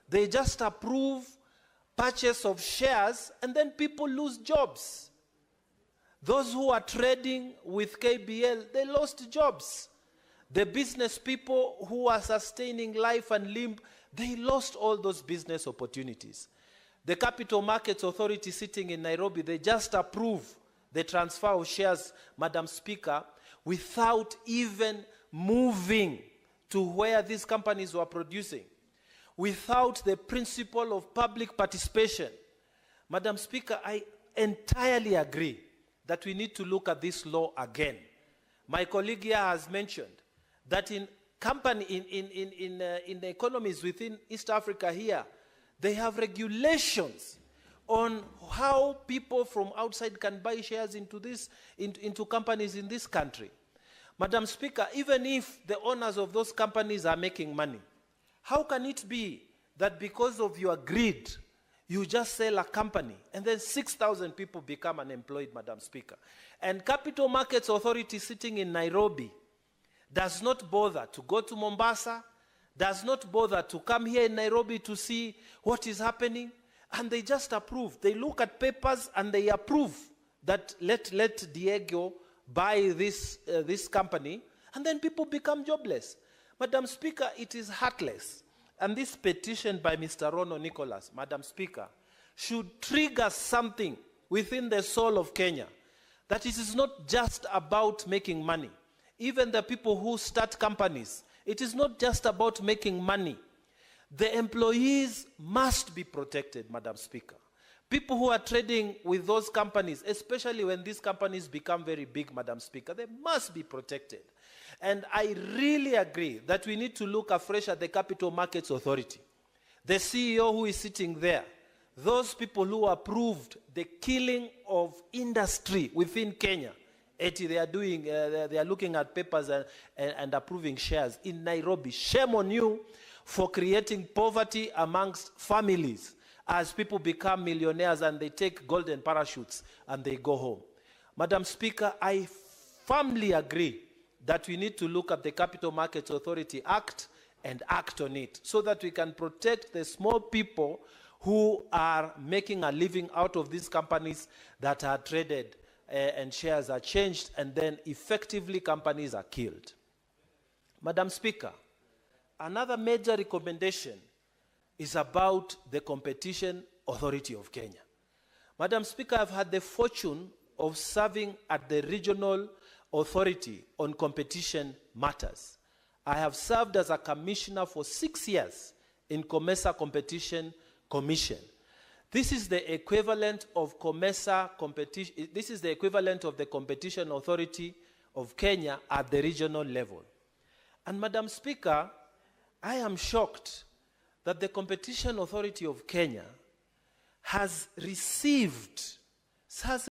They just approve purchase of shares and then people lose jobs. Those who are trading with KBL, they lost jobs. The business people who are sustaining life and limb, they lost all those business opportunities. The Capital Markets Authority sitting in Nairobi, they just approve the transfer of shares, Madam Speaker, without even moving to where these companies were producing, without the principle of public participation. Madam Speaker, I entirely agree that we need to look at this law again. My colleague here has mentioned that in the economies within East Africa here, they have regulations on how people from outside can buy shares into companies in this country. Madam Speaker, even if the owners of those companies are making money, how can it be that because of your greed, you just sell a company and then 6,000 people become unemployed, Madam Speaker? And Capital Markets Authority sitting in Nairobi does not bother to go to Mombasa, does not bother to come here in Nairobi to see what is happening, and they just approve. They look at papers and they approve that let Diego buy this company, and then people become jobless. Madam Speaker, it is heartless. And this petition by Mr. Rono Nicholas, Madam Speaker, should trigger something within the soul of Kenya, that it is not just about making money. Even the people who start companies, it is not just about making money. The employees must be protected, Madam Speaker. People who are trading with those companies, especially when these companies become very big, Madam Speaker, they must be protected. And I really agree that we need to look afresh at the Capital Markets Authority. The CEO who is sitting there, those people who approved the killing of industry within Kenya, they are looking at papers and approving shares in Nairobi. Shame on you for creating poverty amongst families as people become millionaires and they take golden parachutes and they go home. Madam Speaker, I firmly agree that we need to look at the Capital Markets Authority Act and act on it so that we can protect the small people who are making a living out of these companies that are traded and shares are changed, and then effectively companies are killed. Madam Speaker, another major recommendation is about the Competition Authority of Kenya. Madam Speaker, I've had the fortune of serving at the Regional Authority on Competition Matters. I have served as a commissioner for 6 years in COMESA Competition Commission. This is the equivalent of COMESA competition. This is the equivalent of the Competition Authority of Kenya at the regional level. And Madam Speaker, I am shocked that the Competition Authority of Kenya has received